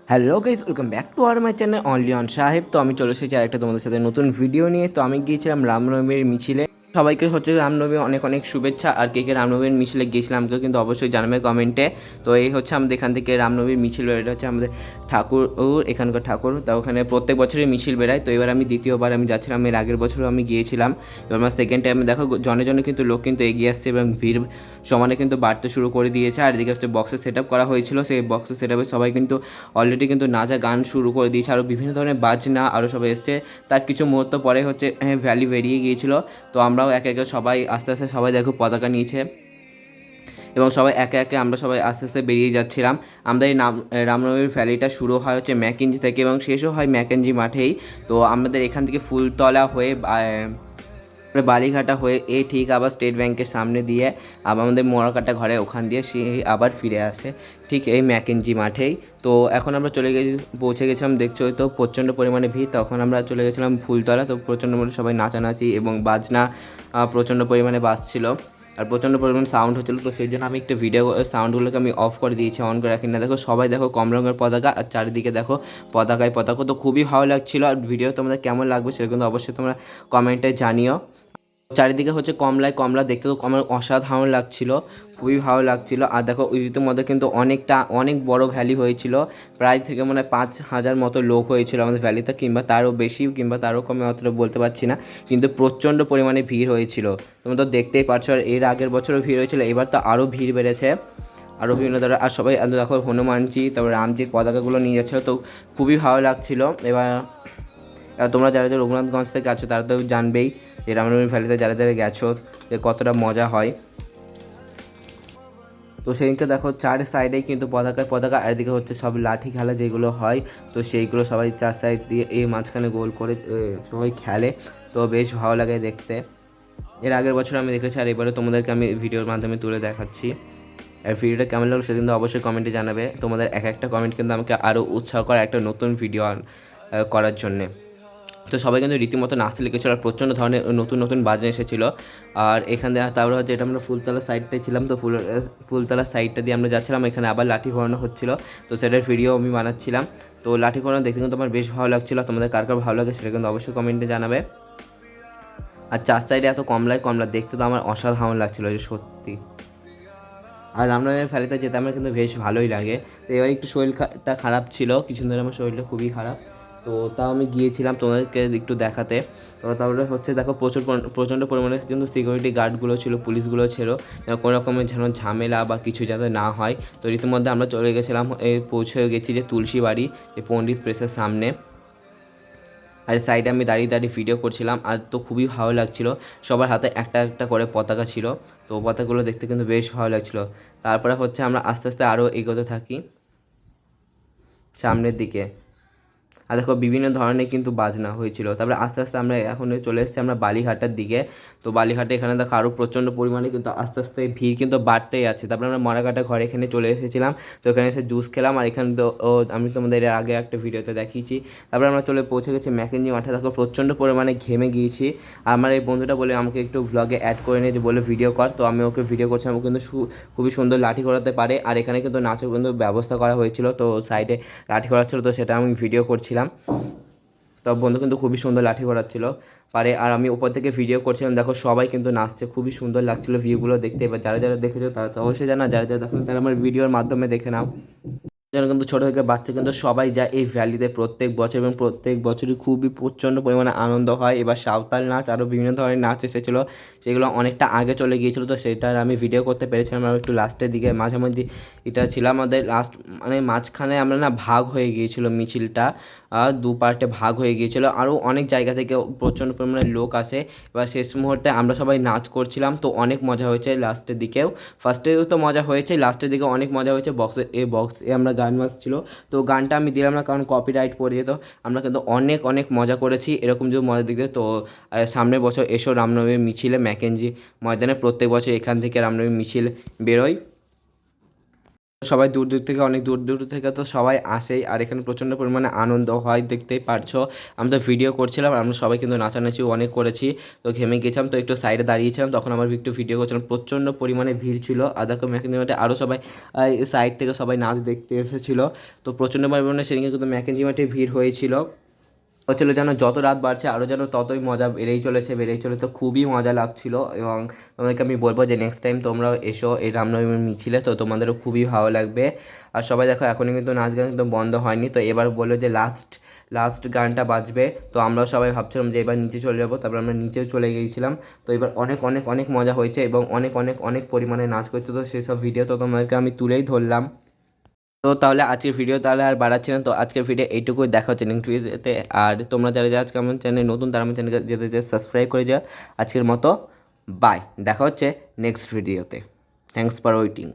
Hello guys, welcome back to our my channel only on সাহেব। তো আমি চলে এসেছি আরেকটা তোমাদের সাথে নতুন ভিডিও নিয়ে। তো আমি গিয়েছিলাম রামনবমীর মিছিলে। সবাইকে হচ্ছে রামনবমী অনেক অনেক শুভেচ্ছা। আর কে কে রামনবমীর মিছিলে গিয়েছিলাম আমাকে কিন্তু অবশ্যই জানাবে কমেন্টে। তো এই হচ্ছে আমাদের এখান থেকে রামনবমীর মিছিল বেরোয়। এটা হচ্ছে আমাদের ঠাকুর, এখানকার ঠাকুর। তা ওখানে প্রত্যেক বছরই মিছিল বেরায়। তো এবার আমি দ্বিতীয়বার আমি যাচ্ছিলাম, এর আগের বছরও আমি গিয়েছিলাম। এবার আমার সেকেন্ড টাইমে দেখো জনে জনে কিন্তু লোক কিন্তু এগিয়ে আসছে এবং ভিড় সমানে কিন্তু বাড়তে শুরু করে দিয়েছে। আর এদিকে হচ্ছে বক্সের সেট আপ করা হয়েছিল, সেই বক্সের সেট আপে সবাই কিন্তু অলরেডি কিন্তু নাচা গান শুরু করে দিয়েছে। আরও বিভিন্ন ধরনের বাজনা আরও সবাই এসছে। তার কিছু মুহূর্ত পরে হচ্ছে ভ্যালি বেরিয়ে গিয়েছিল। তো আমরাও একে একে সবাই আস্তে আস্তে সবাই দেখো পতাকা নিয়েছে এবং সবাই একে একে আমরা সবাই আস্তে আস্তে বেরিয়ে যাচ্ছিলাম। আমাদের এই রামনবমীর ভ্যালিটা শুরু হয় হচ্ছে ম্যাকেঞ্জি থেকে এবং শেষও হয় ম্যাকেঞ্জি মাঠেই। তো আমাদের এখান থেকে ফুলতলা হয়ে বালিঘাটা হয়ে ঠিক আবার স্টেট ব্যাংকের সামনে দিয়ে আবার আমাদের মোড়াকাটা ঘরে ওখান দিয়ে সে আবার ফিরে আসে ঠিক এই ম্যাকেঞ্জি মাঠেই। তো এখন আমরা পৌঁছে গেছিলাম, দেখছো তো প্রচণ্ড পরিমাণে ভিড়। তখন আমরা চলে গেছিলাম ফুলতলা। তো প্রচণ্ড পরিমাণে সবাই নাচানাচি এবং বাজনা প্রচণ্ড পরিমাণে বাজছিল আর প্রচণ্ড পরিমাণে সাউন্ড হচ্ছিলো। তো সেই জন্য আমি একটা ভিডিও সাউন্ডগুলোকে আমি অফ করে দিয়েছি, অন করে রাখি না। দেখো সবাই দেখো কম রঙের পতাকা আর চারিদিকে দেখো পতাকায় পতাকা। তো খুবই ভালো লাগছিলো। আর ভিডিও তোমাদের কেমন লাগবে সেটা কিন্তু অবশ্যই তোমরা কমেন্টে জানিও। চারিদিকে হচ্ছে কমলায় কমলা, দেখতে তো আমার অসাধারণ লাগছিল, খুবই ভালো লাগছিল। আর দেখো ইতিমধ্যে কিন্তু অনেক বড় ভ্যালি হয়েছিল, প্রায় থেকে মনে হয় 5,000 মতো লোক হয়েছিল আমাদের ভ্যালিতে, কিংবা তারও বেশি কিংবা তারও কমে, অতটা বলতে পারছি না। কিন্তু প্রচণ্ড পরিমাণে ভিড় হয়েছিল, তোমরা তো দেখতেই পারছো। আর এর আগের বছরও ভিড় হয়েছিল, এবার তো আরও ভিড় বেড়েছে, আরও বিভিন্ন ধরনের। আর সবাই দেখো হনুমানজি তারপর রামজির পতাকাগুলো নিয়ে যাচ্ছিলো, তো খুবই ভালো লাগছিল। এবার তোমরা যারা যারা রঘুনাথগঞ্জ থেকে আছো তারা তো জানবেই যে রামনবমী ভ্যালিতে যারা যারা গেছো যে কতটা মজা হয়। তো সেদিনকে দেখো চার সাইডেই কিন্তু পতাকায় পতাকা, আর এদিকে হচ্ছে সব লাঠি খেলা যেগুলো হয়, তো সেইগুলো সবাই চার সাইড দিয়ে এই মাঝখানে গোল করে সবাই খেলে। তো বেশ ভালো লাগে দেখতে। এর আগের বছর আমি দেখেছি, আর এবারে তোমাদেরকে আমি ভিডিওর মাধ্যমে তুলে দেখাচ্ছি। আর ভিডিওটা কেমন লাগলো সেটা কিন্তু অবশ্যই কমেন্টে জানাবে। তোমাদের এক একটা কমেন্ট কিন্তু আমাকে আরও উৎসাহ করে একটা নতুন ভিডিও করার জন্যে। তো সবাই কিন্তু রীতিমতো নাচতে লেগেছিলো আর প্রচণ্ড ধরনের নতুন নতুন বাজনা এসেছিলো। আর এখানে তারপরে হচ্ছে এটা আমরা ফুলতলা সাইডটায় ছিলাম, তো ফুলতলা সাইডটা দিয়ে আমরা যাচ্ছিলাম, এখানে আবার লাঠি ঘোরানো হচ্ছিলো, তো সেটার ভিডিও আমি বানাচ্ছিলাম। তো লাঠি ঘোরানো দেখতে কিন্তু আমার বেশ ভালো লাগছিলো। তোমাদের কার কার ভালো লাগে সেটা কিন্তু অবশ্যই কমেন্টে জানাবে। আর চার সাইডে এত কমলায় কমলা, দেখতে তো আমার অসাধারণ লাগছিলো যে সত্যি। আর রামনবমীর ভ্যালিতে যেতে আমার কিন্তু বেশ ভালোই লাগে। তো এবার একটু শরীরটা খারাপ ছিল, কিছুদিন ধরে আমার শরীরটা খুবই খারাপ। তো তাও আমি গিয়েছিলাম তোমাদেরকে একটু দেখাতে। তো তারপরে হচ্ছে দেখো প্রচণ্ড পরিমাণে কিন্তু সিকিউরিটি গার্ডগুলো ছিল, পুলিশগুলো ছিল, কোনো রকমের যেন ঝামেলা বা কিছু যাতে না হয়। তো রীতিমধ্যে আমরা চলে গেছিলাম, পৌঁছে গেছি যে তুলসী বাড়ি, যে পণ্ডিত প্রেসের সামনে। আর সাইডে আমি দাঁড়িয়ে দাঁড়িয়ে ভিডিও করছিলাম, আর তো খুবই ভালো লাগছিলো। সবার হাতে একটা একটা করে পতাকা ছিল, তো পতাকাগুলো দেখতে কিন্তু বেশ ভালো লাগছিলো। তারপরে হচ্ছে আমরা আস্তে আস্তে আরও এগোতে থাকি সামনের দিকে। আর দেখো বিভিন্ন ধরনের কিন্তু বাজনা হয়েছিল। তারপরে আস্তে আস্তে আমরা এখন চলে এসেছি আমরা বালিঘাটার দিকে। তো বালিঘাটে এখানে দেখো আরও প্রচণ্ড পরিমাণে কিন্তু আস্তে আস্তে ভিড় কিন্তু বাড়তেই আছে। তারপরে আমরা মরাঘাটা ঘরে এখানে চলে এসেছিলাম, তো এখানে এসে জুস খেলাম। আর এখানে তো আমি তোমাদের এর আগে একটা ভিডিওতে দেখিয়েছি। তারপরে আমরা পৌঁছে গেছি ম্যাকেঞ্জি মাঠে। দেখো প্রচণ্ড পরিমাণে ঘেমে গিয়েছি। আমার এই বন্ধুটা বলে আমাকে একটু ভ্লগে অ্যাড করে নিয়ে বলে ভিডিও কর, তো আমি ওকে ভিডিও করছিলাম। ও কিন্তু খুবই সুন্দর লাঠি ঘোরাতে পারে, আর এখানে কিন্তু নাচের কিন্তু ব্যবস্থা করা হয়েছিল, তো সাইডে লাঠি ঘোরাচ্ছিলো, তো সেটা আমি ভিডিও করছিলাম। তো বন্ধু কিন্তু খুবই সুন্দর লাঠি ঘোরাচ্ছিল পারে, আর আমি উপর থেকে ভিডিও করছিলাম। দেখো সবাই কিন্তু নাচছে, খুবই সুন্দর লাগছিলো ভিউগুলো দেখতে। এবার যারা যারা দেখেছো তারা তো অবশ্যই জানা, যারা যারা দেখেন তারা আমার ভিডিওর মাধ্যমে দেখে নাও। যেন কিন্তু ছোটো থেকে বাচ্চা কিন্তু সবাই যায় এই ভ্যালিতে প্রত্যেক বছর, এবং প্রত্যেক বছরই খুবই প্রচণ্ড পরিমাণে আনন্দ হয়। এবার সাঁওতাল নাচ আরও বিভিন্ন ধরনের নাচ এসেছিলো, সেগুলো অনেকটা আগে চলে গিয়েছিলো, তো সেটার আমি ভিডিও করতে পেরেছিলাম। আমি একটু লাস্টের দিকে মাঝামাঝি এটা ছিলাম, আমাদের লাস্ট মানে মাঝখানে আমরা না ভাগ হয়ে গিয়েছিলো মিছিলটা, দু পার্টে ভাগ হয়ে গিয়েছিলো। আরও অনেক জায়গা থেকে প্রচণ্ড পরিমাণে লোক আসে। এবার শেষ মুহূর্তে আমরা সবাই নাচ করছিলাম, তো অনেক মজা হয়েছে লাস্টের দিকেও। ফার্স্টেও তো মজা হয়েছে, লাস্টের দিকে অনেক মজা হয়েছে। বক্সে আমরা গান বাজছিল, তো গানটা আমি দিলাম না কারণ কপিরাইট পড়ে যেত। আমরা কিন্তু অনেক অনেক মজা করেছি, এরকম যদি মজা দিতে। তো সামনের বছর এসো রামনবমীর মিছিলে ম্যাকেঞ্জি ময়দানে, প্রত্যেক বছর এখান থেকে রামনবমীর মিছিল বেরোয়। সবাই দূর দূর থেকে, অনেক দূর দূর থেকে তো সবাই আসেই, আর এখানে প্রচণ্ড পরিমাণে আনন্দ হয়, দেখতেই পারছো। আমি তো ভিডিও করছিলাম, আর আমরা সবাই কিন্তু নাচানাচি অনেক করেছি। তো ঘেমে গেছিলাম, তো একটু সাইডে দাঁড়িয়েছিলাম, তখন আমার একটু ভিডিও করছিলাম। প্রচণ্ড পরিমাণে ভিড় ছিল, আর দেখো ম্যাকেঞ্জিমাটে আরও সবাই সাইড থেকে সবাই নাচ দেখতে এসেছিলো। তো প্রচণ্ড পরিমাণে সেদিকে কিন্তু ম্যাকেঞ্জিমাটে ভিড় হয়েছিল। হচ্ছিলো যেন যত রাত বাড়ছে আরও যেন ততই মজা বেড়েই চলে, তো খুবই মজা লাগছিল। এবং তোমাদেরকে আমি বলবো যে নেক্সট টাইম তোমরাও এসো এই রামনবমীর মিছিলে, তো তোমাদেরও খুবই ভালো লাগবে। আর সবাই দেখো এখনই কিন্তু নাচ গান কিন্তু বন্ধ হয়নি, তো এবার বললো যে লাস্ট লাস্ট গানটা বাজবে। তো আমরাও সবাই ভাবছিলাম যে এবার নিচে চলে যাবো, তারপর আমরা নিচেও চলে গিয়েছিলাম। তো এবার অনেক অনেক অনেক মজা হয়েছে, এবং অনেক অনেক অনেক পরিমাণে নাচ করছে, তো সেসব ভিডিও তো তোমাদেরকে আমি তুলেই ধরলাম। তো তাহলে আজকের ভিডিও তাহলে আর বাড়াচ্ছি না, তো আজকের ভিডিও এইটুকুই, দেখা হচ্ছে নেক্সট ভিডিওতে। আর তোমরা যারা যারা আজকে আমার চ্যানেল নতুন, তারা আমার চ্যানেলকে যেতে যেতে সাবস্ক্রাইব করে যাও। আজকের মতো বাই, দেখা হচ্ছে নেক্সট ভিডিওতে। Thanks for waiting.